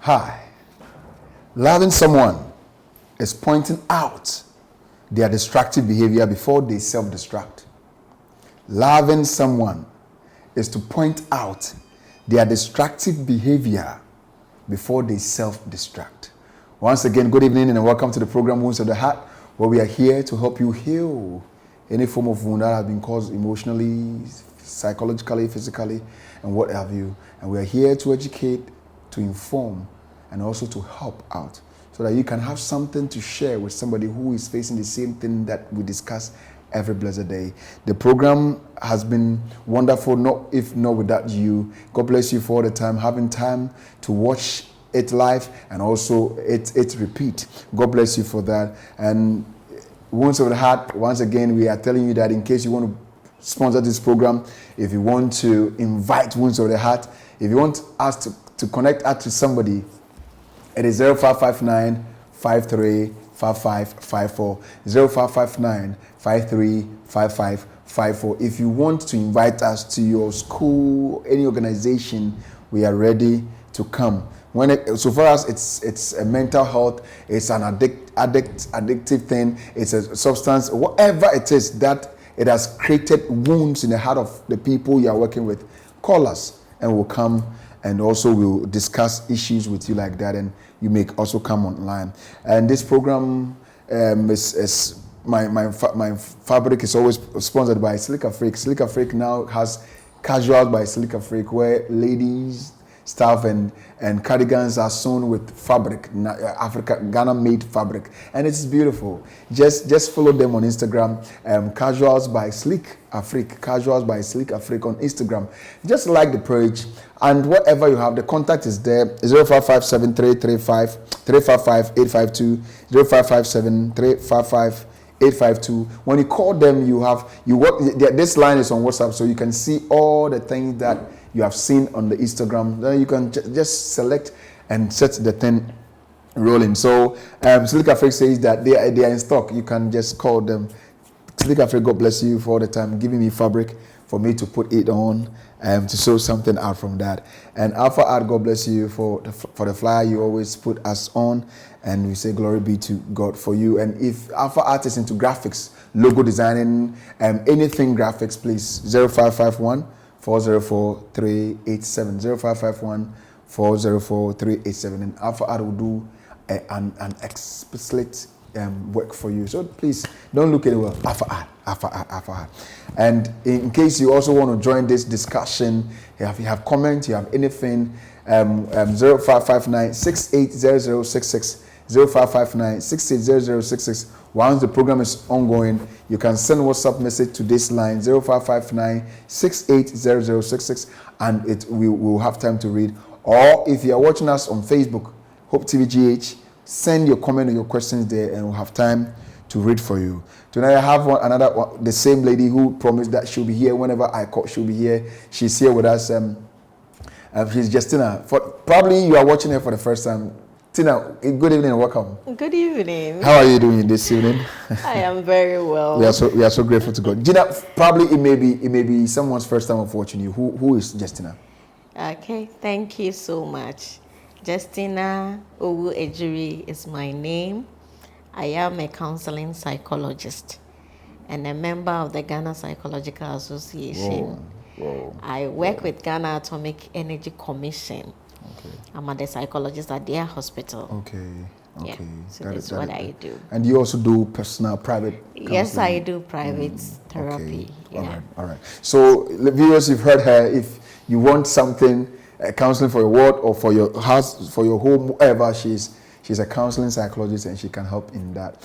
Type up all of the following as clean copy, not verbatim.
Hi. Loving someone is pointing out their destructive behavior before they self-destruct. Loving someone is to point out their destructive behavior before they self-destruct. Once again, good evening and welcome to the program Wounds of the Heart, where we are here to help you heal any form of wound that has been caused emotionally, psychologically, physically, and what have you. And we are here to educate, to inform, and also to help out so that you can have something to share with somebody who is facing the same thing that we discuss every blessed day. The program has been wonderful, if not without you. God bless you for all the time, having time to watch it live and also it repeat. God bless you for that. And Wounds of the Heart, once again, we are telling you that in case you want to sponsor this program, if you want to invite Wounds of the Heart, if you want us to connect us to somebody, it is 0559 535554, 0559 535554. If you want to invite us to your school, any organization, we are ready to come. So far as it's a mental health, it's an addictive thing, it's a substance, whatever it is that it has created wounds in the heart of the people you are working with, call us and we'll come and also we'll discuss issues with you like that, and you may also come online. And this program is my fabric is always sponsored by Slick Afrik. Slick Afrik now has casuals by Slick Afrik, where ladies stuff and cardigans are sewn with fabric, Ghana made fabric, and it's beautiful. Just follow them on Instagram, casuals by Slick Afrik, casuals by Slick Afrik on Instagram. Just like the page, and whatever you have, the contact is there. 0557-355-852, 0557-355-852. When you call them, this line is on WhatsApp, so you can see all the things that you have seen on the Instagram. Then you can just select and set the thing rolling. So Slick Afrik says that they are in stock. You can just call them. Slick Afrik, God bless you for all the time giving me fabric for me to put it on to show something out from that. And Alpha Art, God bless you for the flyer you always put us on, and we say glory be to God for you. And if Alpha Art is into graphics, logo designing, anything graphics, please 0551 404-387, 0551-404-387, and Alpha Art will do an explicit work for you. So please don't look anywhere. Alpha Art. And in case you also want to join this discussion, if you have comments, you have anything, 0559-680066, 0559-680066. Once the program is ongoing, you can send WhatsApp message to this line, 0559-680066, and we will have time to read. Or if you are watching us on Facebook, Hope TV GH, send your comment or your questions there, and we'll have time to read for you. Tonight I have the same lady who promised that she'll be here whenever I call. She'll be here. She's here with us. She's Justina. Probably you are watching her for the first time. Tina, good evening and welcome. Good evening. How are you doing this evening? I am very well. We are so grateful to God. Gina, probably it may be someone's first time of watching you. Who is Justina? Okay, thank you so much. Justina Owu Ejiri is my name. I am a counseling psychologist and a member of the Ghana Psychological Association. Whoa. I work with Ghana Atomic Energy Commission. Okay. I'm the psychologist at their hospital. Okay. Yeah, so that's what I do. And you also do personal, private counseling? Yes, I do private therapy. Okay. Yeah. All right. So, viewers, you've heard her. If you want something, counseling for your ward or for your house, for your home, wherever she's a counseling psychologist and she can help in that.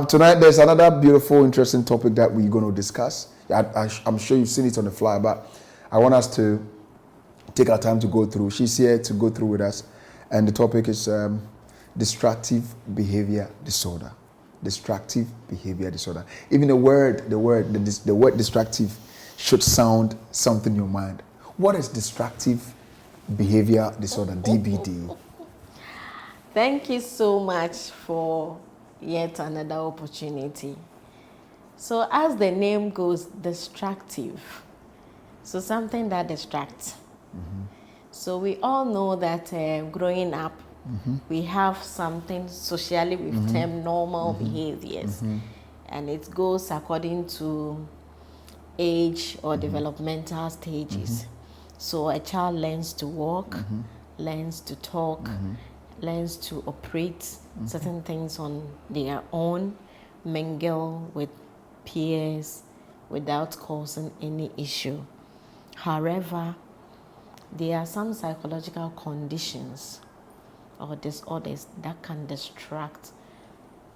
Tonight, there's another beautiful, interesting topic that we're going to discuss. I'm sure you've seen it on the flyer, but I want us to take our time to go through. She's here to go through with us, and the topic is destructive behavior disorder. Destructive behavior disorder. Even the word destructive should sound something in your mind. What is destructive behavior disorder, DBD? Thank you so much for yet another opportunity. So as the name goes, destructive. So something that distracts. Mm-hmm. So we all know that growing up, we have something socially we've termed normal behaviors, and it goes according to age or developmental stages. So a child learns to walk, learns to talk, learns to operate certain things on their own, mingle with peers without causing any issue. However, there are some psychological conditions or disorders that can distract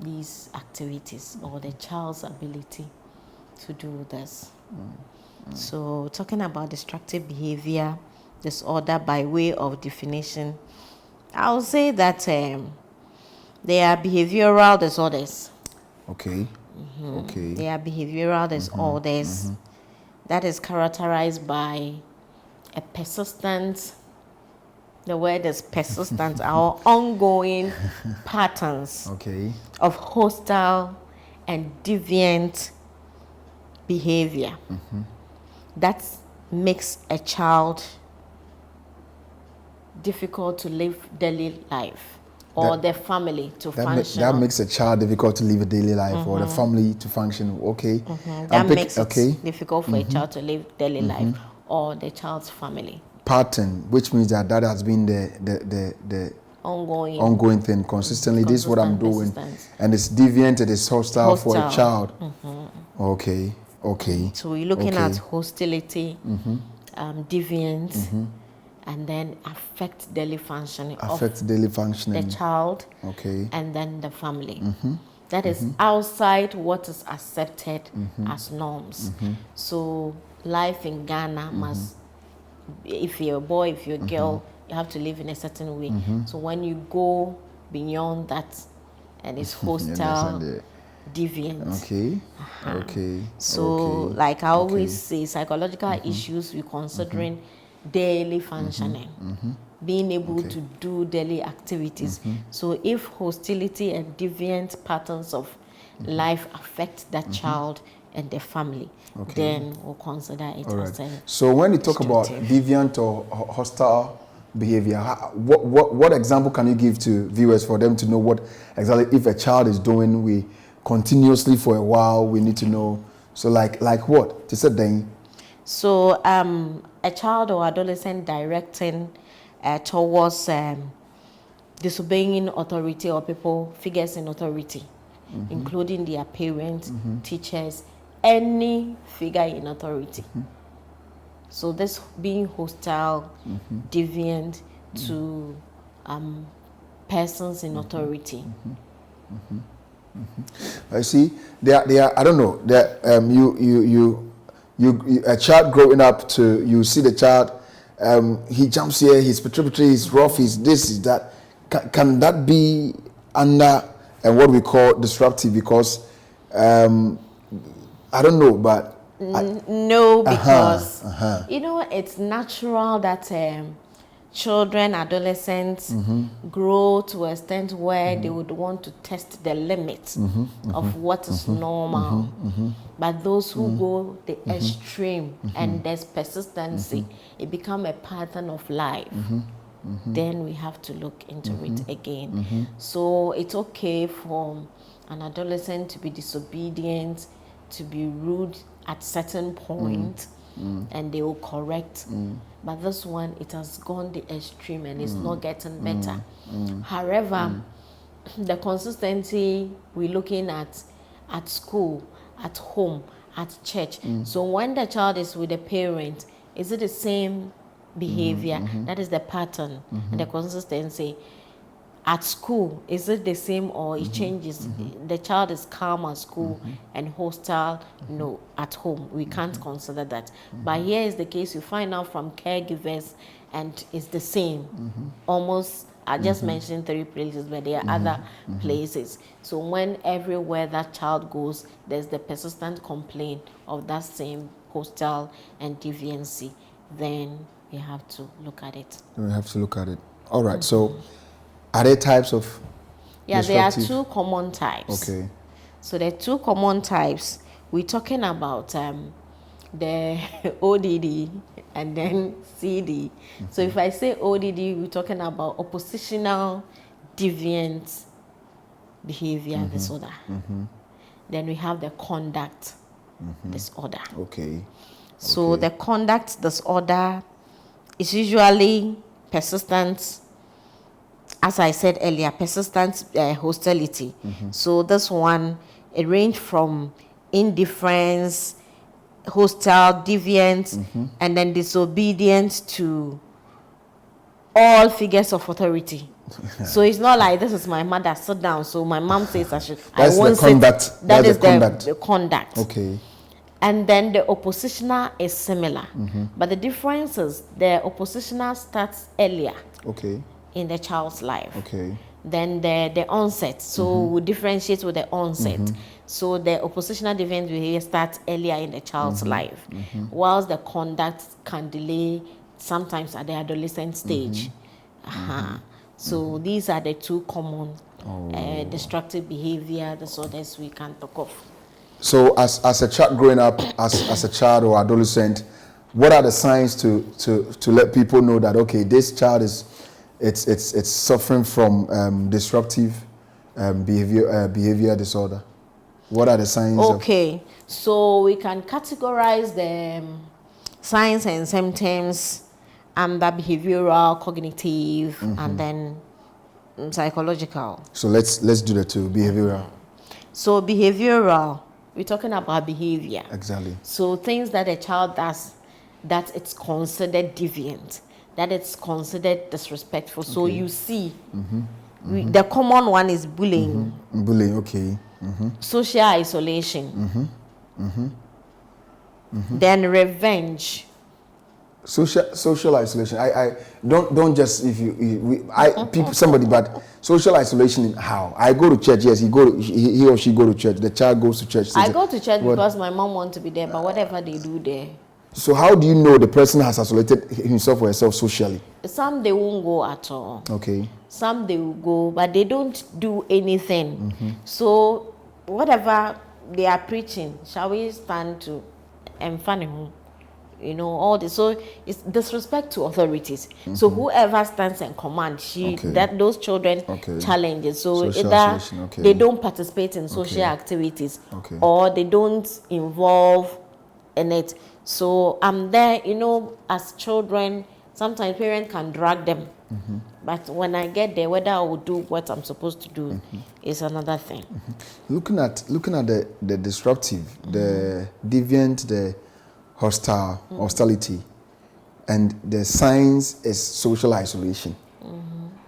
these activities or the child's ability to do this. So, talking about destructive behavior disorder by way of definition, I'll say that they are behavioral disorders. Okay. Okay. They are behavioral disorders that is characterized by a persistent, the word is persistent, or ongoing patterns Okay. of hostile and deviant behavior that makes a child difficult to live daily life, or the family to function. That makes a child difficult to live a daily life, or the family to function. Okay. That makes it difficult for a child to live daily life, or the child's family. Pattern, which means that has been the ongoing thing consistently. This is what I'm doing, and it's deviant. It is hostile for a child. Okay. Okay. So we're looking at hostility, deviance, and then affect daily functioning. The child. Okay. And then the family. That is outside what is accepted as norms. So life in Ghana must, if you're a boy, if you're a girl, you have to live in a certain way. So when you go beyond that, and it's hostile, deviant. Okay. Okay. So, like I always say, psychological issues, we're considering daily functioning, being able to do daily activities. So, if hostility and deviant patterns of life affect that child and the family, then we'll consider it as a So, when you talk about deviant or hostile behavior, what example can you give to viewers for them to know what exactly if a child is doing we continuously for a while? We need to know. So like what? To say then. So a child or adolescent directing towards disobeying authority or figures in authority, including their parents, teachers, any figure in authority. So this being hostile, deviant to persons in authority. I see. There are. I don't know. That you a child growing up to you see the child. He jumps here. He's pituitary. He's rough. He's this. He's that. Can that be under what we call disruptive? Because I don't know, but no, because you know it's natural that children, adolescents grow to a extent where they would want to test the limits of what is normal. But those who go the extreme and there's persistency, it becomes a pattern of life. Then we have to look into it again. So it's okay for an adolescent to be disobedient, to be rude at certain point, and they will correct. But this one, it has gone the extreme and it's not getting better. However, the consistency we're looking at school, at home, at church. So when the child is with the parent, is it the same behavior? That is the pattern and the consistency. At school, is it the same or it changes? The child is calm at school and hostile, no, at home. We can't consider that. But here is the case, you find out from caregivers and it's the same. Almost, I just mentioned 3 places, but there are other places. So when everywhere that child goes, there's the persistent complaint of that same hostile and deviancy, then we have to look at it. We have to look at it. All right, so are there types of there are 2 common types. Okay. So there are 2 common types. We're talking about the ODD, and then CD. So if I say ODD, we're talking about oppositional deviant behavior disorder. Then we have the conduct disorder. Okay. So the conduct disorder is usually persistent, as I said earlier, persistent hostility. So this one, it range from indifference, hostile, deviant, and then disobedience to all figures of authority. So it's not like this is my mother, sit down. So my mom says I should. That's I won't the conduct. sit. That is conduct. the conduct. Okay. And then the oppositional is similar, but the difference is the oppositional starts earlier Okay. in the child's life. Okay. Then the onset. So we differentiate with the onset. So the oppositional deviant behavior starts earlier in the child's life, whilst the conduct can delay sometimes at the adolescent stage. So these are the two common destructive behavior disorders we can talk of. So as a child growing up, as a child or adolescent, what are the signs to let people know that, okay, this child is it's suffering from disruptive behavior disorder? What are the signs? Okay, so we can categorize the signs and symptoms under behavioral, cognitive, and then psychological. So let's do the two. Behavioral. So behavioral, we're talking about behavior. Exactly. So things that a child does that it's considered deviant, that it's considered disrespectful. So you see, the common one is bullying. Bullying, okay. Social isolation. Then revenge. Social isolation. I don't just if people somebody, but social isolation in how? I go to church. Yes, he or she go to church. The child goes to church. I go to church because my mom wants to be there, but whatever they do there. So how do you know the person has isolated himself or herself socially? Some they won't go at all. Okay. Some they will go, but they don't do anything. So whatever they are preaching, shall we stand to and funny? You know, all this. So it's disrespect to authorities. So whoever stands and command, those children challenge it. So social either they don't participate in social activities or they don't involve in it. So I'm there, you know, as children, sometimes parents can drag them. But when I get there, whether I will do what I'm supposed to do is another thing. Looking at the disruptive, the deviant, the hostility, and the signs is social isolation.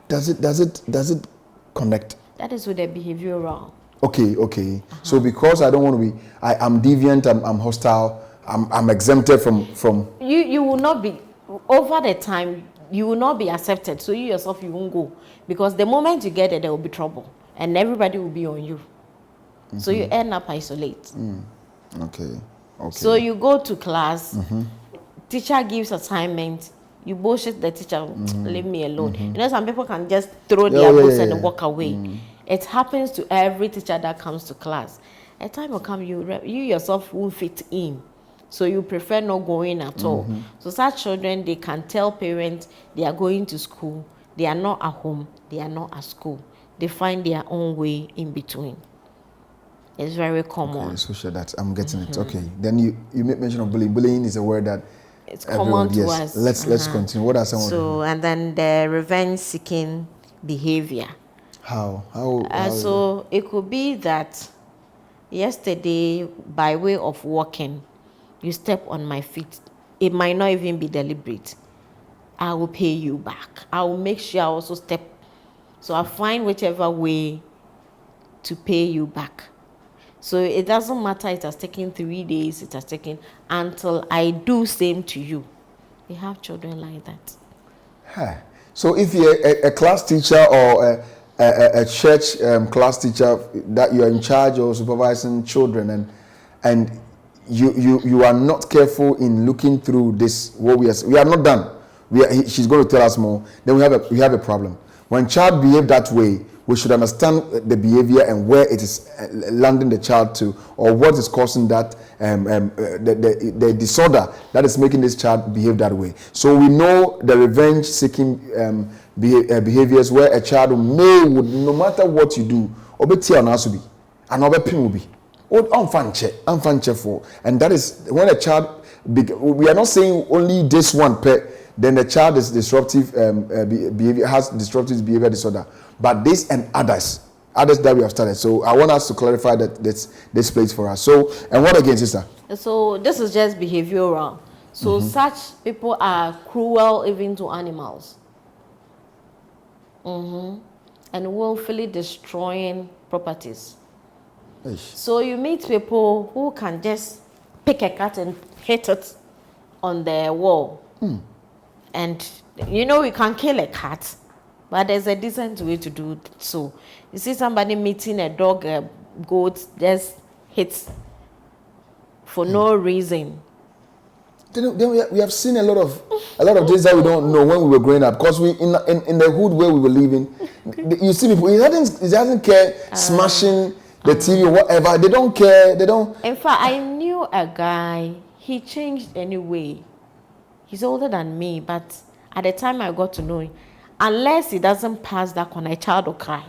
Does it connect? That is with the behavioral. Okay. So because I don't want to be, I'm deviant, I'm hostile, I'm exempted from. You will not be, over the time, you will not be accepted. So you yourself, you won't go. Because the moment you get there will be trouble. And everybody will be on you. So you end up isolate. Okay. So you go to class, teacher gives assignment, you bullshit the teacher, leave me alone. You know, some people can just throw their books and walk away. It happens to every teacher that comes to class. A time will come, you yourself won't fit in. So you prefer not going at all. So such children, they can tell parents they are going to school, they are not at home, they are not at school. They find their own way in between. It's very common. Okay, social that I'm getting it. Okay. Then you made mention of bullying. Bullying is a word that it's common to us. Let's continue. What are some of them? So and then the revenge seeking behavior. How so it could be that yesterday, by way of walking, you step on my feet. It might not even be deliberate. I will pay you back. I will make sure I also step. So I find whichever way to pay you back. So it doesn't matter, it has taken 3 days, it has taken until I do same to you. We have children like that. So if you're a class teacher or a church class teacher that you are in charge of supervising children and you are not careful in looking through this, what we are not done. She's going to tell us more. Then we have a problem. When child behave that way, we should understand the behavior and where it is landing the child to, or what is causing that the disorder that is making this child behave that way. So we know the revenge-seeking behaviors where a child would, no matter what you do, obetia onasubi, and obepin will be. And that is when a child, we are not saying only this one pet, then the child is disruptive behavior, has disruptive behavior disorder, but this and others that we have started. So I want us to clarify that this place for us. So, and what again, sister? So this is just behavioral. So such people are cruel even to animals. And willfully destroying properties. So you meet people who can just pick a cat and hit it on the wall. And you know you can kill a cat, but there's a decent way to do it. So you see somebody meeting a dog, a goat, just hits for no reason. Then we have seen a lot of things that we don't know when we were growing up, because we in the hood where we were living, you see people, he doesn't care smashing the TV, whatever. They don't care. They don't. In fact, I knew a guy. He changed anyway. He's older than me, but at the time I got to know him, unless he doesn't pass that corner, a child will cry.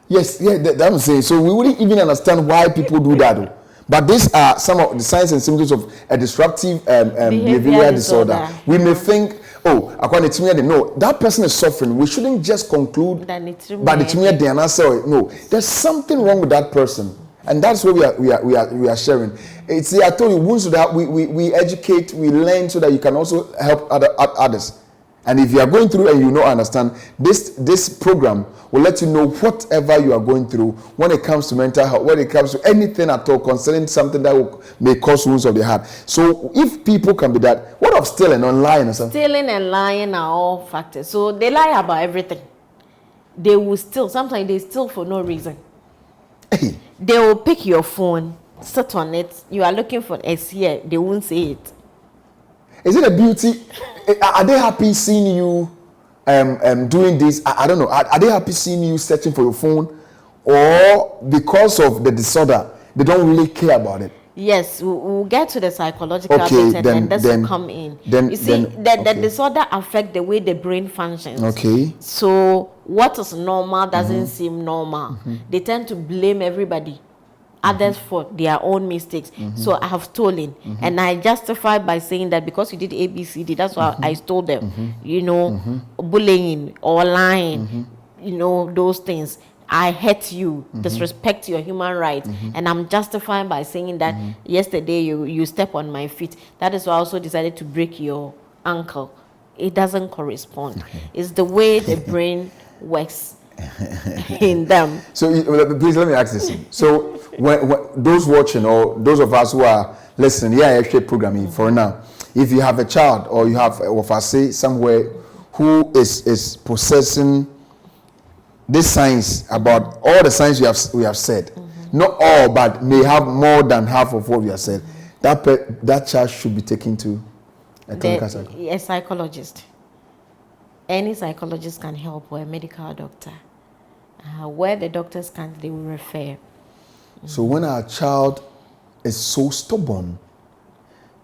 Yes, that I'm saying. So we wouldn't even understand why people do that. But these are some of the signs and symptoms of a disruptive behavioral disorder. We may think, according to me, no, that person is suffering. We shouldn't just conclude that no, there's something wrong with that person, and that's what we are sharing. It's I told you, so that we educate, we learn, so that you can also help others. And if you are going through and you understand, this program will let you know whatever you are going through when it comes to mental health, when it comes to anything at all concerning something that may cause wounds of the heart. So if people can be that, what of stealing or lying or something? Stealing and lying are all factors. So they lie about everything. They will steal. Sometimes they steal for no reason. Hey. They will pick your phone, sit on it. You are looking for S here. They won't say it. Is it a beauty? Are they happy seeing you doing this? I don't know. Are they happy seeing you searching for your phone? Or because of the disorder, they don't really care about it? Yes, we'll get to the psychological bit, and this will come in. You see, the disorder affects the way the brain functions. Okay. So what is normal doesn't seem normal. They tend to blame everybody. Others for their own mistakes. So I have stolen, and I justify by saying that because you did ABCD, that's why I stole them. You know, bullying or lying, you know, those things. I hurt you, disrespect your human rights, and I'm justifying by saying that yesterday you stepped on my feet. That is why I also decided to break your ankle. It doesn't correspond. It's the way the brain works in them. So please let me ask this. So when those watching or those of us who are listening, actually programming for now, if you have a child or you have somewhere who is possessing this science, about all the science we have said, not all, but may have more than half of what we have said, that child should be taken to a clinical psychologist. A psychologist. Any psychologist can help, or a medical doctor. Where the doctors can't, they will refer. So when our child is so stubborn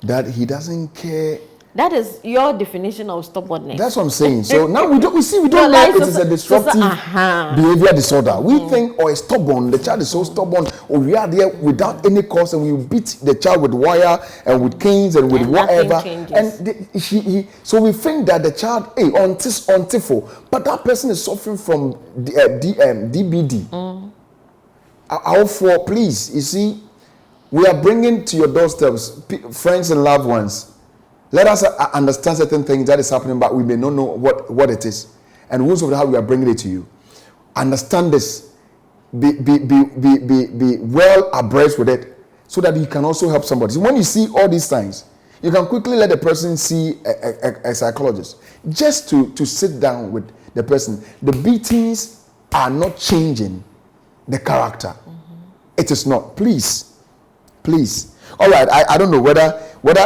that he doesn't care. That is your definition of stubbornness. That's what I'm saying. So now we don't know it is a disruptive behavior disorder. We think, it's stubborn. The child is so stubborn. Or we are there without any cause, and we beat the child with wire and with canes and with whatever. And so we think that the child, untiful, but that person is suffering from DBD. How for, please, you see, we are bringing to your doorsteps friends and loved ones. Let us understand certain things that is happening, but we may not know what it is. And once of how we are bringing it to you, understand this. Be well abreast with it, so that you can also help somebody. So when you see all these signs, you can quickly let the person see a psychologist, just to sit down with the person. The beatings are not changing the character. It is not. Please. All right. I don't know whether there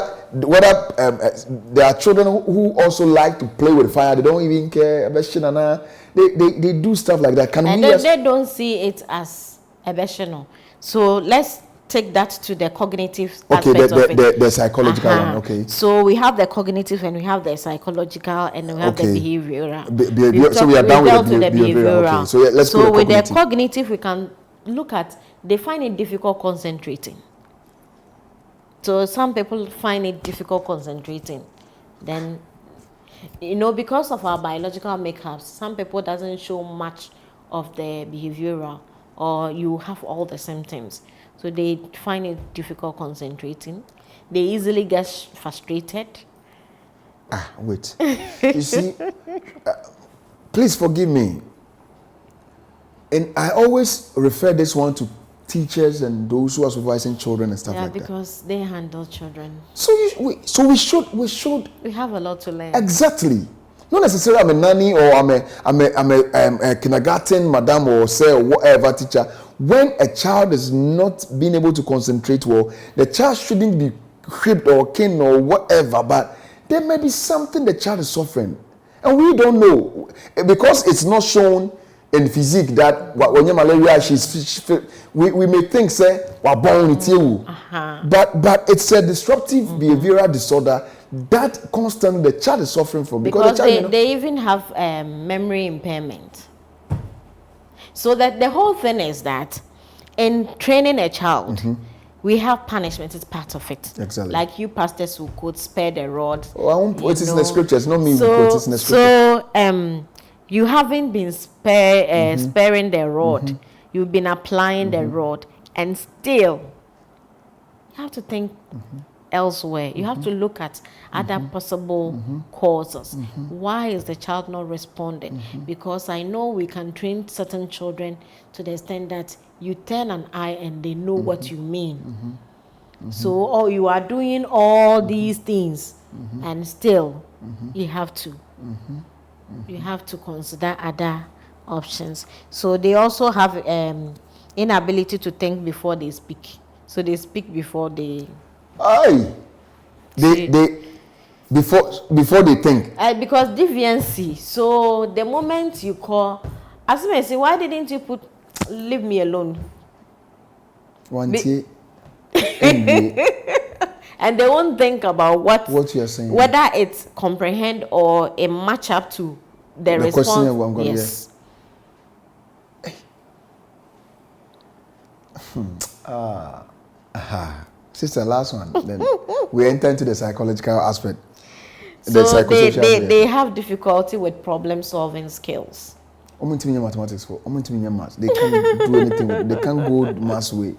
are children who also like to play with fire. They don't even care. They do stuff like that. And they don't see it as a So let's take that to the cognitive aspect of it. The psychological one. Okay. So we have the cognitive and we have the psychological and we have the behavioral. So we are done with the behavioral. Okay. So with the cognitive, we can look at, they find it difficult concentrating. So some people find it difficult concentrating. Then, because of our biological makeups, some people doesn't show much of the behavioral, or you have all the symptoms. So they find it difficult concentrating. They easily get frustrated. Wait. You see, please forgive me. And I always refer this one to teachers and those who are supervising children and stuff like that. Yeah, because they handle children. So we should. We have a lot to learn. Exactly. Not necessarily I'm a nanny or I'm a kindergarten madam or say or whatever teacher. When a child is not being able to concentrate well, the child shouldn't be whipped or caned or whatever. But there may be something the child is suffering, and we don't know because it's not shown in physique that when you malaria we may think say we're born with you, but it's a disruptive behavioral disorder that constantly the child is suffering from because they even have memory impairment. So that the whole thing is that in training a child, we have punishment. It's part of it. Exactly. Like you pastors who could spare the rod. It is in the scriptures, not me. It's in the scripture. So you haven't been sparing the rod. You've been applying the rod, and still you have to think elsewhere. You have to look at other possible causes. Why is the child not responding? Because I know we can train certain children to the extent that you turn an eye and they know what you mean. So you are doing all these things and still you have to. You have to consider other options. So they also have inability to think before they speak. So they speak before they. Before they think. Because deviancy. So the moment you call, as I say, why didn't you leave me alone? And they won't think about what you're saying, whether it's comprehend or a match up to the response. Yes. Sister, last one. Then we enter into the psychological aspect. So they have difficulty with problem solving skills. Mathematics for they can't do anything. They can't go maths way.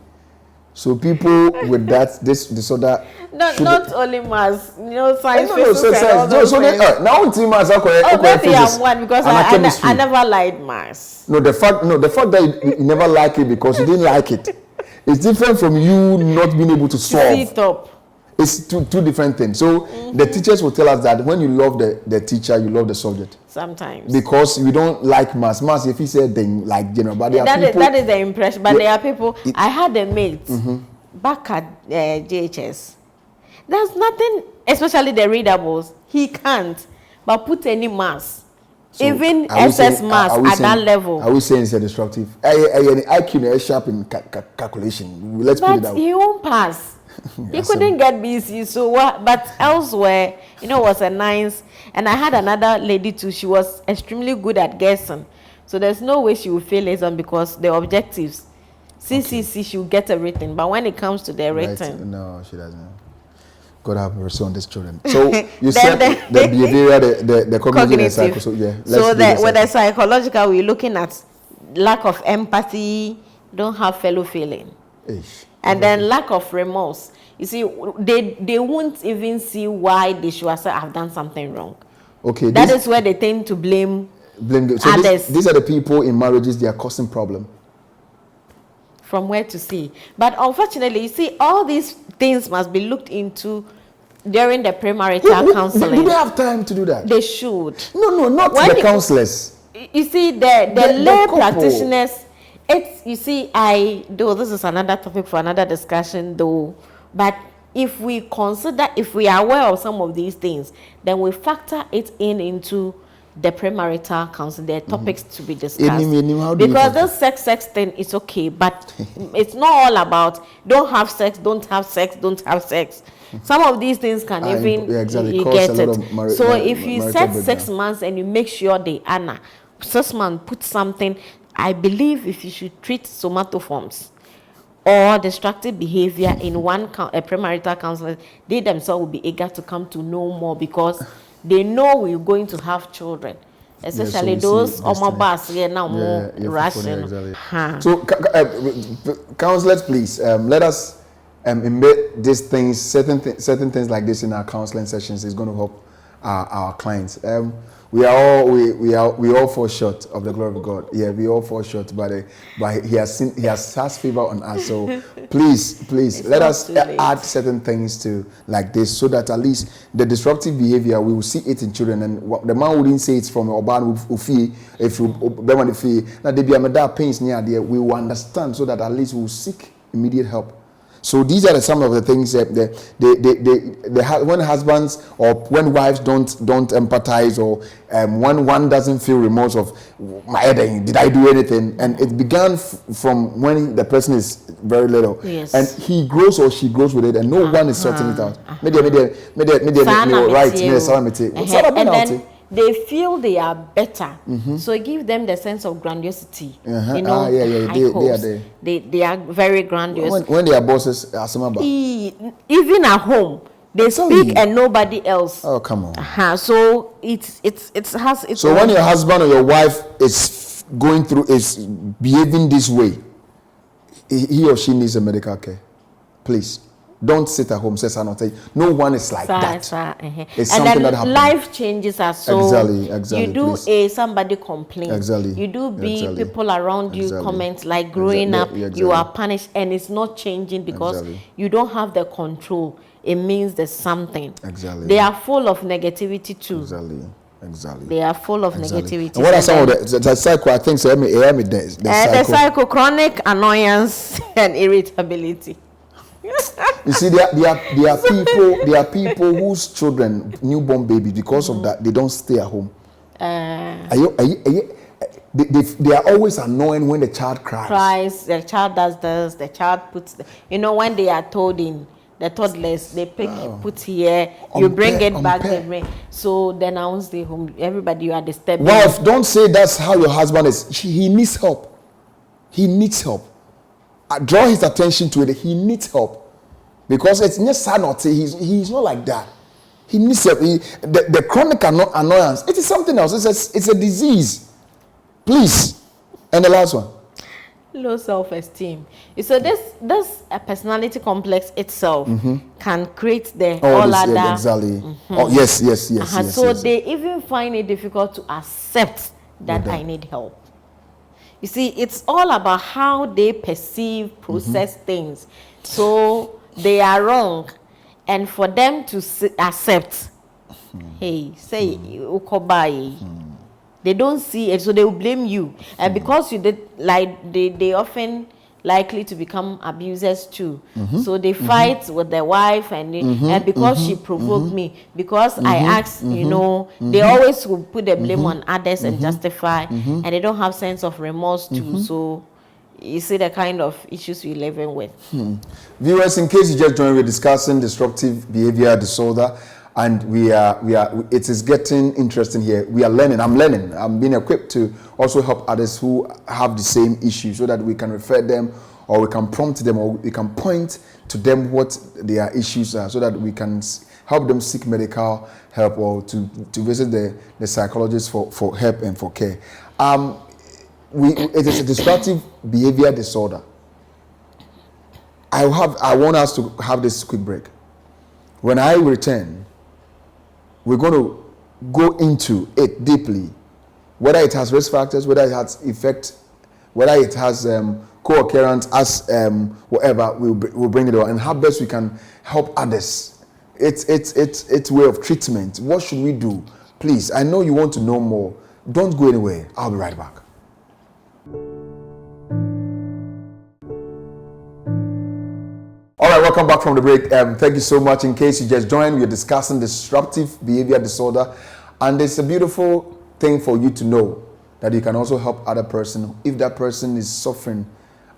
So people with this disorder, not only maths, science. Now maths are correct. Maybe I'm one because I never liked maths. The fact that you never like it because you didn't like it. It's different from you not being able to solve. It's two different things. So the teachers will tell us that when you love the teacher, you love the subject. Sometimes. Because we don't like maths. Maths, if he said then like general, but that is the impression. But there are people. I had a mate back at JHS. There's nothing, especially the readables. He can't, but put any maths. So even SS maths at that level. Are we saying it's a disruptive? IQ is sharp in calculation. Let's put it that way. He won't pass. He couldn't get BC. So what? But elsewhere, was a nice. And I had another lady too. She was extremely good at guessing. So there's no way she will fail exam because the objectives. CCC, she will get everything. But when it comes to the written, no, she doesn't. God have mercy on these children. So you said the behavioral, the cognitive, and psycho. So with the psychological, we're looking at lack of empathy, don't have fellow feeling, and then lack of remorse. You see, they won't even see why they should say I've done something wrong. Okay, that is where they tend to blame so others. These are the people in marriages, they are causing problem. From where to see. But unfortunately, you see, all these things must be looked into during the premarital counseling. Do they have time to do that? They should. No, not the counselors. You see, the lay practitioners, though this is another topic for another discussion, though, but if we are aware of some of these things, then we factor it into the premarital counseling, the topics to be discussed. Because this sex thing is okay, but it's not all about don't have sex. Some of these things can even you get it. So if you set 6 months and you make sure they honor 6 months, put something. I believe if you should treat somatoforms or destructive behavior in one a premarital counselor, they themselves will be eager to come to know more because they know we're going to have children, especially those omabas now more rational. So, counselors, please let us embed these things, certain things like this in our counseling sessions. Is going to help our clients. We all fall short of the glory of God. Yeah, we all fall short, but he has favor on us. So please let us add certain things to like this, so that at least the destructive behavior, we will see it in children, and the man wouldn't say it's from Oban Ufi if you now they be a pains near there. We will understand, so that at least we will seek immediate help. So these are some of the things that when husbands or when wives don't empathize, or when one doesn't feel remorse of my head, did I do anything? And it began from when the person is very little, yes, and he grows or she grows with it, and no one is sorting it out. They feel they are better, so it gives them the sense of grandiosity. You know, they are very grandiose. When they are bosses, even at home, they speak and nobody else. Oh, come on. So it has its. So when your husband or your wife is behaving this way, he or she needs a medical care. Please. Don't sit at home, says Anote. No one is like that. It's something that happens. Life changes us. So exactly. You do somebody complain. Exactly. You do people around you comment like growing up, you are punished, and it's not changing because you don't have the control. It means there's something. They are full of negativity too. They are full of negativity. And what are some of the cycle? I think the cycle, chronic annoyance and irritability. You see, there are people whose children, newborn babies, because of that, they don't stay at home. They are always annoying when the child cries. The child does this. The child puts. When they are told in the toddlers, they put here. You bring it back. They bring. So then once they home, everybody you are disturbing. Wife, don't say that's how your husband is. He needs help. He needs help. Draw his attention to it. He needs help, because it's not sad. He's not like that. He needs help. The chronic annoyance. It is something else. It's a disease. Please. And the last one. Low self-esteem. So this personality complex itself can create all other. Yeah, exactly. Oh yes. So they even find it difficult to accept that I need help. You see, it's all about how they perceive, process things. So they are wrong. And for them to accept, hey, say, ukobai, they don't see it, so they will blame you. And because you did, like, they often likely to become abusers too. So they fight with their wife, and because she provoked me, because I asked, they always will put the blame on others and justify, and they don't have sense of remorse too. So you see the kind of issues we're living with. Viewers, in case you just joined, we're discussing destructive behavior disorder, and it is getting interesting here. We are learning. I'm learning. I'm being equipped to also help others who have the same issue, so that we can refer them, or we can prompt them, or we can point to them what their issues are, so that we can help them seek medical help, or to visit the psychologist for help and for care. It is a destructive behavior disorder. I want us to have this quick break. When I return, we're going to go into it deeply, whether it has risk factors, whether it has effect, whether it has co-occurrence, as whatever. We'll bring it on, and how best we can help others. It's way of treatment. What should we do? Please, I know you want to know more. Don't go anywhere. I'll be right back. All right, welcome back from the break. Thank you so much. In case you just joined, we are discussing disruptive behavior disorder, and it's a beautiful thing for you to know that you can also help other person. If that person is suffering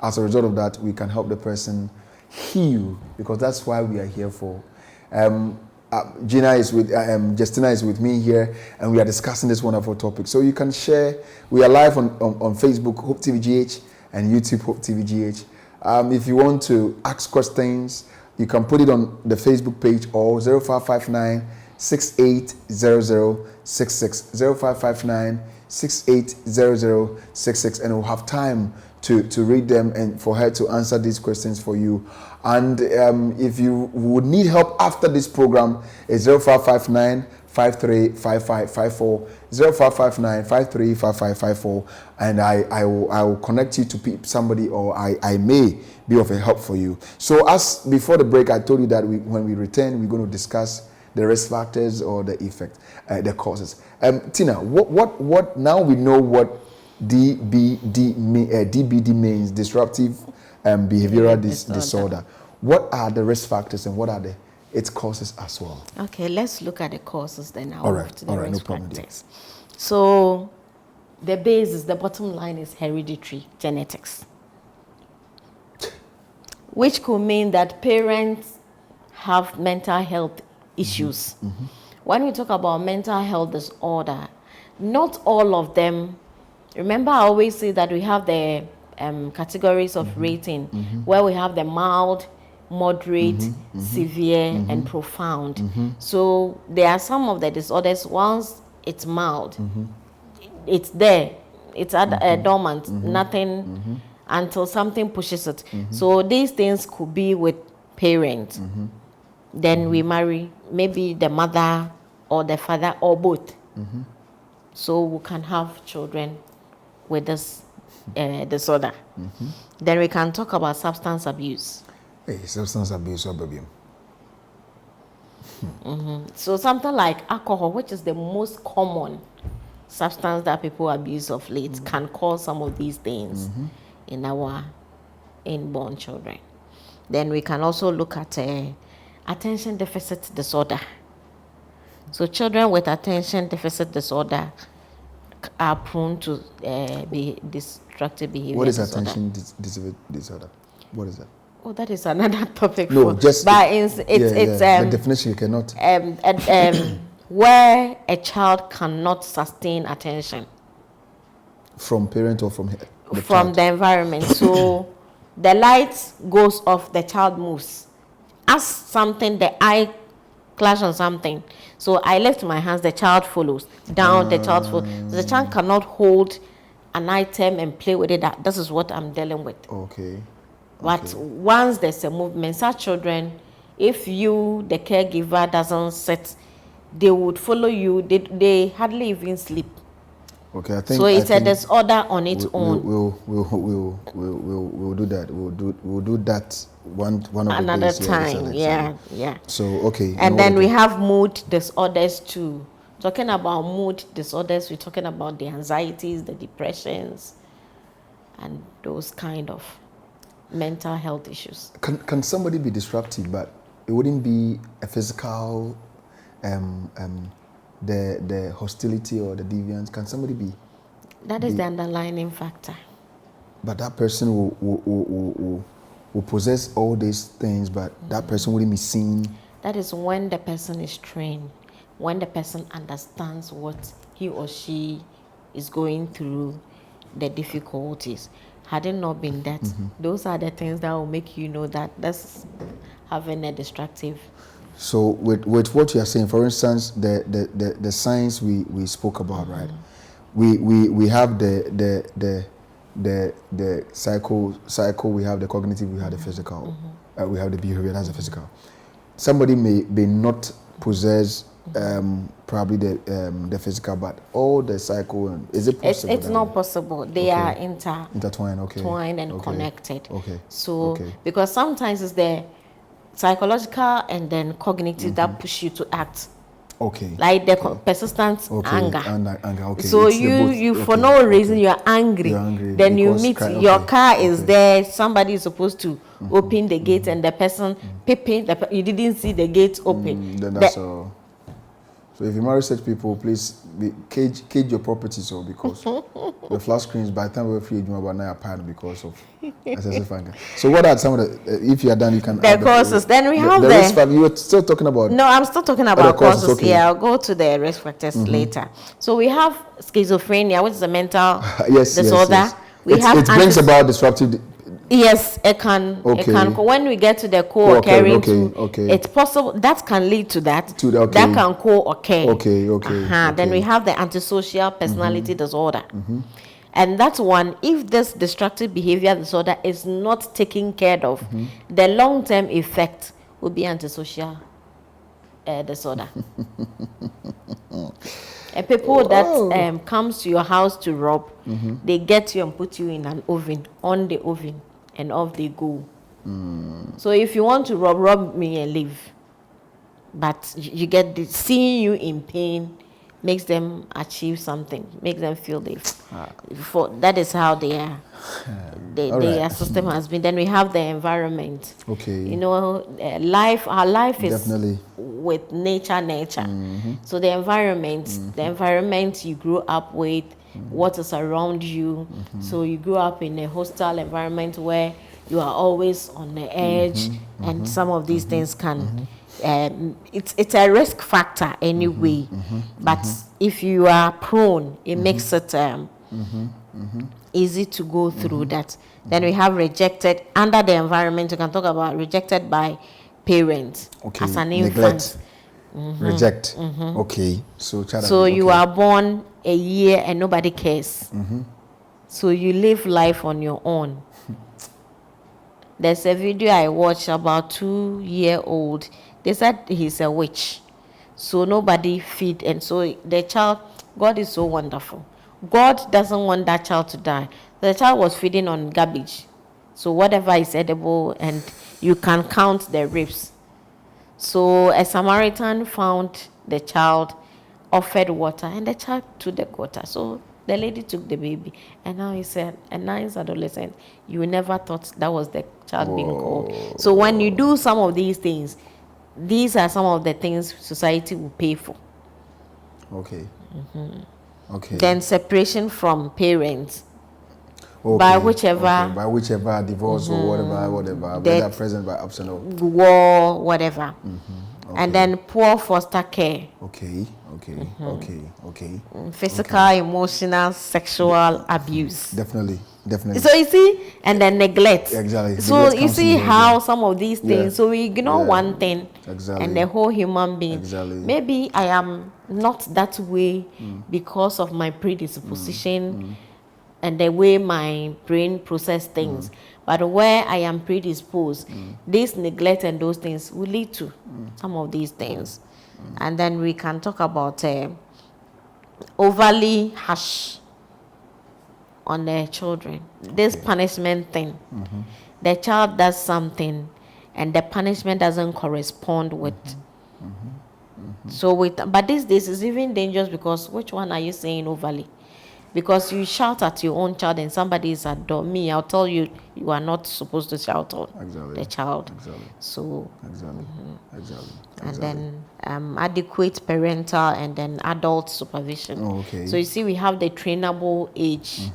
as a result of that, we can help the person heal, because that's why we are here for. Justina is with me here, and we are discussing this wonderful topic. So you can share. We are live on Facebook, Hope TVGH, and YouTube, Hope TVGH. If you want to ask questions, you can put it on the Facebook page or 0559 680066 0559 680066, and we'll have time to read them and for her to answer these questions for you. And if you would need help after this program, it's 0559 535554 0559 535554, and I will connect you to somebody, or I may be of a help for you. So as before the break, I told you that when we return, we're going to discuss the risk factors or the effect, the causes. Tina, what now we know what DBD means, disruptive behavioral disorder. What are the risk factors and what are its causes as well? Okay, let's look at the causes then. All right, no problem. So the bottom line is hereditary genetics, which could mean that parents have mental health issues. Mm-hmm. When we talk about mental health disorder, not all of them. Remember, I always say that we have the categories of rating, where we have the mild, moderate, severe, and profound. So there are some of the disorders, once it's mild, it's there, it's dormant, nothing until something pushes it. So these things could be with parents. Then we marry, maybe the mother or the father or both. So we can have children with this disorder. Then we can talk about substance abuse. Hey, substance abuse, baby. So something like alcohol, which is the most common substance that people abuse of late, can cause some of these things in our inborn children. Then we can also look at attention deficit disorder. So children with attention deficit disorder are prone to be destructive behavior. What is attention disorder? What is that? Oh, that is another topic. No, just it's the definition you cannot. Where a child cannot sustain attention from parent or from the environment. So the light goes off, the child moves. Ask something, the eye clash on something. So I lift my hands, the child follows. Down, the child follows. So the child cannot hold an item and play with it. This is what I'm dealing with. Okay. But once there's a movement, such children, if you, the caregiver, doesn't sit, they would follow you. They hardly even sleep. Okay, I think so. It's a disorder on its own. We'll do that. We'll do that one of another the days. Time. Yeah. So okay. And then we have mood disorders too. Talking about mood disorders, we're talking about the anxieties, the depressions, and those kind of mental health issues. Can somebody be disruptive, but it wouldn't be a physical, the hostility or the deviance? Can somebody be? That is the underlying factor. But that person will possess all these things, but that person wouldn't be seen. That is when the person is trained, when the person understands what he or she is going through, the difficulties. Had it not been that, those are the things that will make you know that that's having a destructive. So with what you are saying, for instance, the science we spoke about, right? We have the psycho, we have the cognitive, we have the physical, we have the behavior, that's the physical. Somebody may not possess probably the physical, but all the psycho. Is it possible? It's not possible. They are intertwined, and connected. Okay. So because sometimes it's the psychological and then cognitive that push you to act. Okay. Like the persistent anger. Anger. Okay. So you for no reason you're angry. Then you meet your car is there. Somebody is supposed to open the gate and the person peeping. You didn't see the gate open. Then that's all. So if you marry such people, please cage your properties, or because the flat screens by the time we're free, you about 9 apart because of excessive anger. So what are some of the? If you are done, you can. The causes. Then we have the risk factor. You were still talking about. No, I'm still talking about causes. Okay. Yeah, I'll go to the risk factors later. So we have schizophrenia, which is a mental disorder. Yes. We have it brings about disruptive. Yes, it can. Okay. It can. When we get to the co-occurring, it's possible that can lead to that. That can co-occur. Okay. Then we have the antisocial personality disorder, and that one, if this destructive behavior disorder is not taken care of, the long-term effect will be antisocial disorder. And people that comes to your house to rob, they get you and put you in an oven, on the oven. And off they go. So if you want to rob me and leave, but you get seeing you in pain makes them achieve something, makes them feel that is how they are. Their system has been. Then we have the environment. Okay. You know, our life is definitely with nature. So the environment you grew up with, what is around you. So you grew up in a hostile environment where you are always on the edge, and some of these things can it's a risk factor anyway. But if you are prone, it makes it easy to go through that. Then we have rejected under the environment. You can talk about rejected by parents as an infant. Reject. Okay. So you are born a year and nobody cares. So you live life on your own. There's a video I watched about 2-year-old. They said he's a witch. So nobody feed. And so the child, God is so wonderful. God doesn't want that child to die. The child was feeding on garbage. So whatever is edible, and you can count the ribs. So a Samaritan found the child, offered water, and the child took the water. So the lady took the baby, and now he said, a nice adolescent, you never thought that was the child being called. So when you do some of these things, these are some of the things society will pay for. Okay. Then separation from parents. By whichever divorce or whatever, whether present by absent or war, whatever. And then poor foster care. Physical, emotional, sexual abuse. Definitely. So you see, and then neglect. Exactly. So you see how some of these things. So we ignore one thing, and the whole human being. Maybe I am not that way because of my predisposition. And the way my brain process things. But where I am predisposed, this neglect and those things will lead to some of these things. And then we can talk about overly harsh on their children. This punishment thing. The child does something and the punishment doesn't correspond with. So but these days is even dangerous, because which one are you saying overly? Because you shout at your own child and somebody is at door. Me, I'll tell you, you are not supposed to shout on the child. So, and then adequate parental and then adult supervision. So you see, we have the trainable age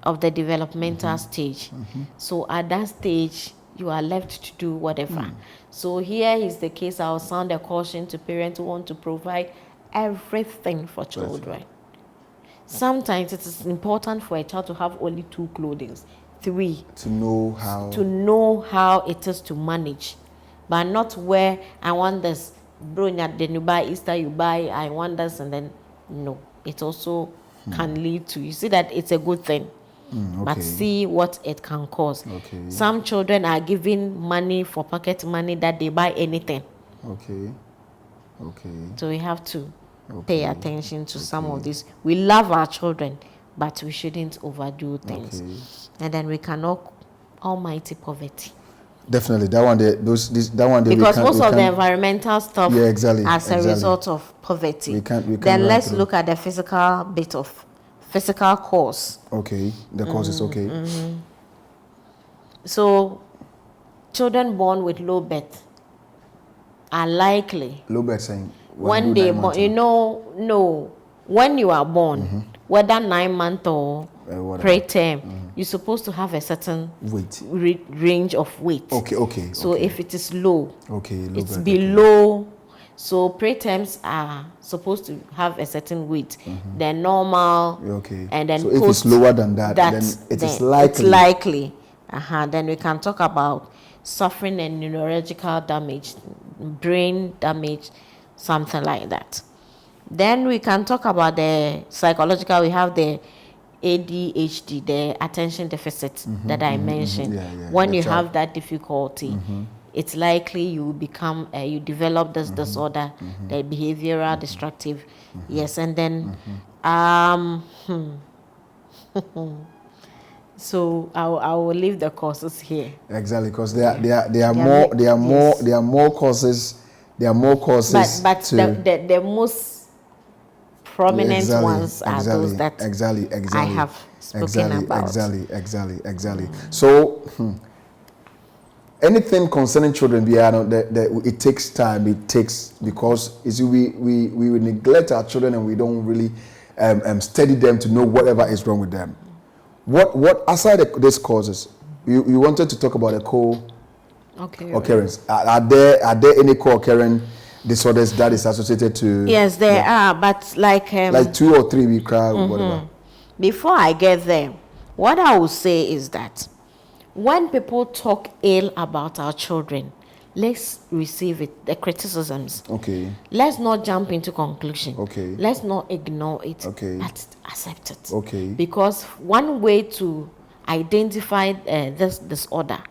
of the developmental stage. So at that stage, you are left to do whatever. So here is the case. I'll sound a caution to parents who want to provide everything for children. Sometimes it is important for a child to have only 2 clothing, 3. To know how it is to manage. But not where I want this, then you buy Easter, you buy, I want this, and then no. It also can lead to, you see that it's a good thing. But see what it can cause. Some children are given money for pocket money that they buy anything. So we have to pay attention to some of this. We love our children, but we shouldn't overdo things. And then we cannot almighty poverty. Definitely, that one. That one. Because most of the environmental stuff, yeah, exactly, as a exactly. result of poverty. We can't Then let's look at the physical cause. Okay, the cause is okay. So, children born with low birth are likely. Low birth saying When they born, no. When you are born, whether 9 months or preterm, you're supposed to have a certain weight range of weight. Okay. So if it is low, low it's birth, below. Okay. So preterms are supposed to have a certain weight. Then normal. Okay. And then so if it's lower than that, then it is likely. It's likely. Then we can talk about suffering and neurological damage, brain damage, something like that. Then we can talk about the psychological. We have the ADHD, the attention deficit that I mentioned. When you have that difficulty, it's likely you become, you develop this disorder, the behavioral distractive. Yes, and then, so I will leave the causes here. Exactly, because there are more causes. There are more causes. But the most prominent ones are those that I have spoken about. Exactly. So, anything concerning children, it takes time. It takes, because you see, we neglect our children and we don't really study them to know whatever is wrong with them. What aside these causes, you wanted to talk about the co-occurrence. Are there any co-occurring disorders that is associated to? Yes, there are, but like 2 or 3 we cry, whatever. Before I get there, what I will say is that when people talk ill about our children, let's receive it, the criticisms. Okay. Let's not jump into conclusion. Okay. Let's not ignore it. Okay. But accept it. Okay. Because one way to identify this disorder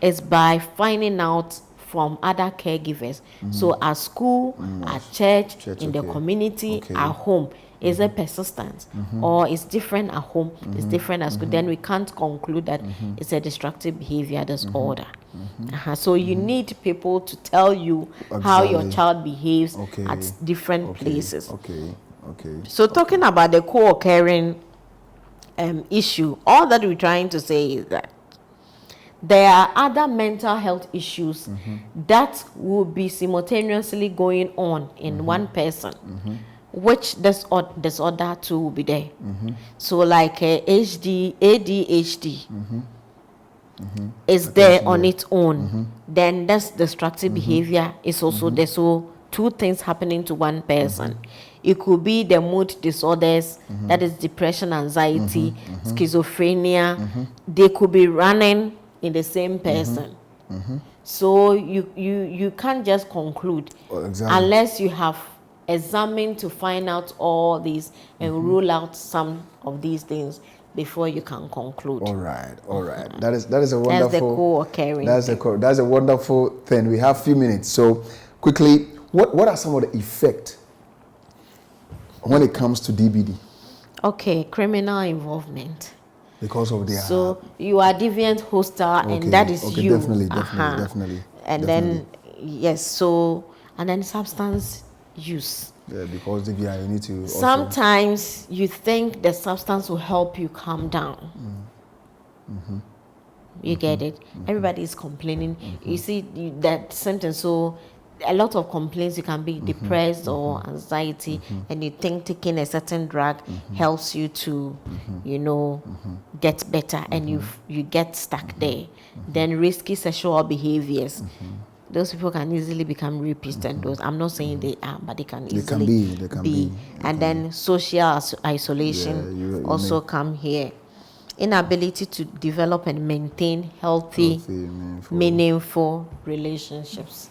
is by finding out from other caregivers. So at school, at church, in the community, at home. Is it persistent or is different at home, is different at school? Then we can't conclude that it's a destructive behavior disorder. So you need people to tell you how your child behaves at different places. So talking about the co-occurring issue, all that we're trying to say is that there are other mental health issues that will be simultaneously going on in one person, which disorder too will be there. So like ADHD is there on its own. Then that's destructive behavior is also there. So 2 things happening to one person. It could be the mood disorders, that is depression, anxiety, schizophrenia. They could be running in the same person. So you can't just conclude unless you have examined to find out all these and rule out some of these things before you can conclude. All right. That is a wonderful. That's the co-occurring. That's a wonderful thing. We have a few minutes, so quickly, what are some of the effects when it comes to DBD? Okay, criminal involvement. Because of their. So you are deviant, hostile, and that is you. Definitely. And then yes, so and then substance use. Yeah, because you need to. Sometimes you think the substance will help you calm down. You get it? Everybody is complaining. You see that sentence. So a lot of complaints, you can be depressed or anxiety, and you think taking a certain drug helps you to, get better, and you get stuck there. Then risky sexual behaviors. Those people can easily become rapists, and those, I'm not saying they are, but they can easily be. And then social isolation also come here. Inability to develop and maintain healthy meaningful relationships.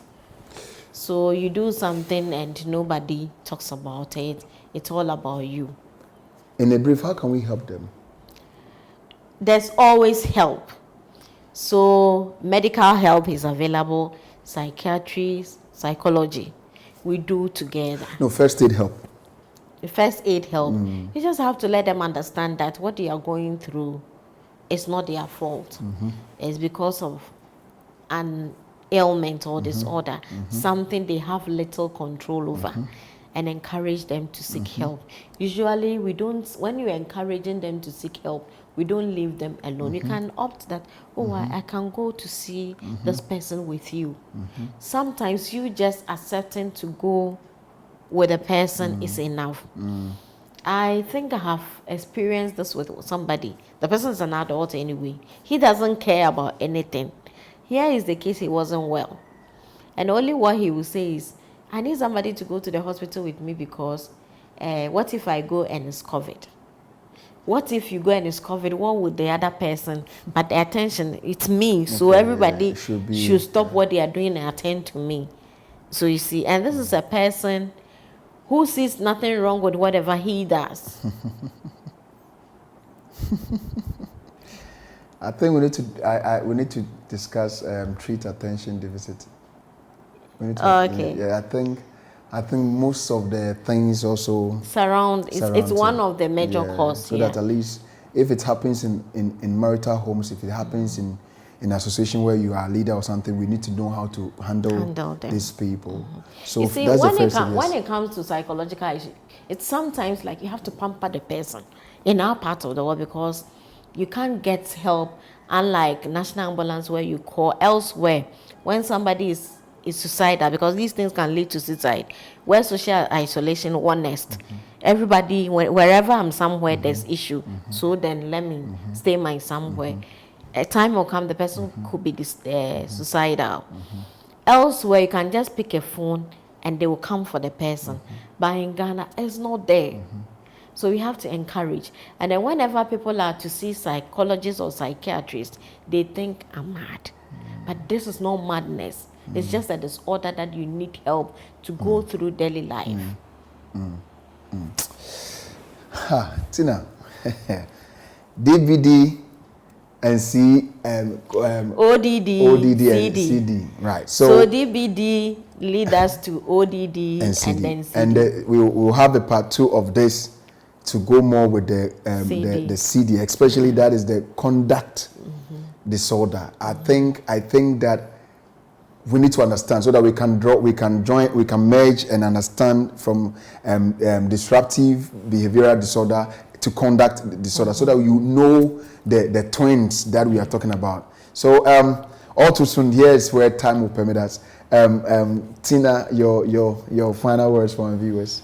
So you do something and nobody talks about it. It's all about you. In a brief, how can we help them? There's always help. So medical help is available. Psychiatry, psychology, we do together. No, first aid help. First aid help. You just have to let them understand that what they are going through is not their fault. It's because of an ailment or disorder, something they have little control over, and encourage them to seek help. Usually we don't, when you're encouraging them to seek help, we don't leave them alone. You can opt that, oh, I can go to see this person with you. Sometimes you just accepting to go with a person is enough. I think I have experienced this with somebody. The person is an adult anyway. He doesn't care about anything. Here is the case, he wasn't well. And only what he will say is, I need somebody to go to the hospital with me because what if I go and it's COVID? What if you go and it's COVID? What would the other person? But the attention, it's me. So everybody should stop what they are doing and attend to me. So you see, and this is a person who sees nothing wrong with whatever he does. I think we need to discuss treat attention deficit. We need to, Okay. Yeah, I think most of the things also surround it's one of the major causes. So that at least if it happens in marital homes, if it happens in association where you are a leader or something, we need to know how to handle these people. So you see, that's when it comes to psychological issues, it's sometimes like you have to pamper the person in our part of the world because you can't get help, unlike national ambulance where you call elsewhere when somebody is suicidal, because these things can lead to suicide. Where social isolation, one nest. Everybody, wherever I'm somewhere, there's issue. So then let me stay my somewhere. A time will come, the person could be suicidal. Elsewhere, you can just pick a phone and they will come for the person. But in Ghana, it's not there. So we have to encourage. And then whenever people are to see psychologists or psychiatrists, they think I'm mad. But this is not madness. It's just a disorder that you need help to go through daily life. Tina, DVD and ODD and CD. Right. So DVD lead us to ODD and then CD. And we'll have a part 2 of this to go more with the CD, especially that is the conduct disorder. I think that we need to understand so that we can merge and understand from disruptive behavioral disorder to conduct disorder, so that you know the twins that we are talking about. So all too soon, here is where time will permit us. Tina, your final words for our viewers.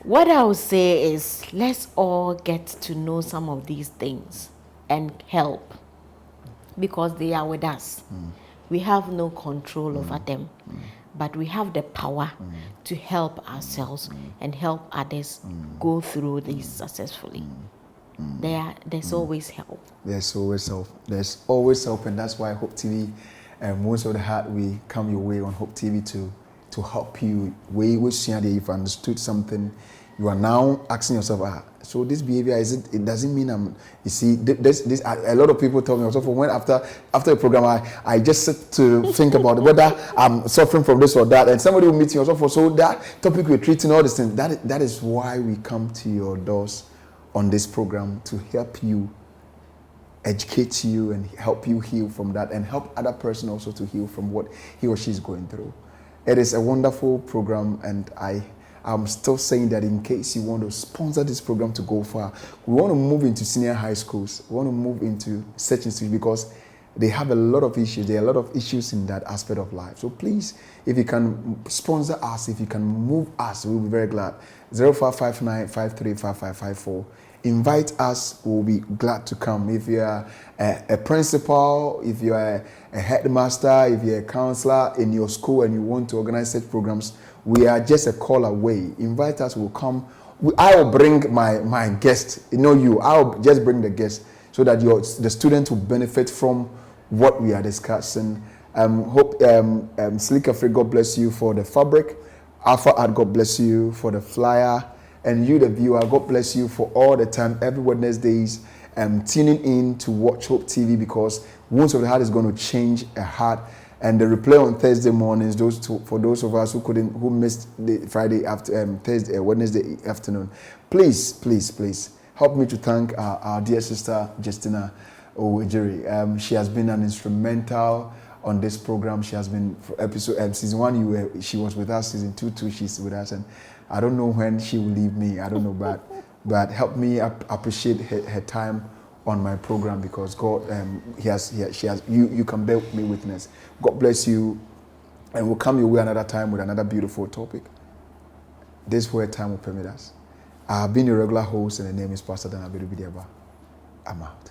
What I would say is, let's all get to know some of these things and help, because they are with us. We have no control over them, but we have the power to help ourselves and help others go through this successfully. There's always help. There's always help. There's always help, and that's why Hope TV, most of the heart, we come your way on Hope TV to help you. We wish you've understood something. You are now asking yourself, so this behavior, it doesn't mean I'm, you see, this a lot of people tell me also, when after the program, I just sit to think about whether I'm suffering from this or that, and somebody will meet you also, so that topic we're treating, all these things, that is why we come to your doors on this program, to help you, educate you, and help you heal from that, and help other person also to heal from what he or she is going through. It is a wonderful program, and I'm still saying that in case you want to sponsor this program to go far, we want to move into senior high schools. We want to move into such institutions because they have a lot of issues. There are a lot of issues in that aspect of life. So please, if you can sponsor us, if you can move us, we'll be very glad. 0559-535554. Invite us. We'll be glad to come. If you are a principal, if you are a headmaster, if you're a counselor in your school and you want to organize such programs, we are just a call away. Invite us, we'll come. I will bring my guest. I'll just bring the guest so that the students will benefit from what we are discussing. Hope Slick Afri, God bless you for the fabric. Alpha Art, God bless you for the flyer. And you, the viewer, God bless you for all the time, every Wednesdays, tuning in to watch Hope TV, because Wounds of the Heart is going to change a heart. And the replay on Thursday mornings, for those of us who missed the Friday after Wednesday afternoon, please help me to thank our dear sister Justina Ejiri. She has been an instrumental on this program. She has been for episode season 1. She was with us. Season 2 too. She's with us, and I don't know when she will leave me. I don't know, but help me appreciate her time on my program, because God, she has. You can bear me witness. God bless you, and we'll come your way another time with another beautiful topic. This is where time will permit us. I have been your regular host, and the name is Pastor Dan Abedu Bidiaba. I'm out.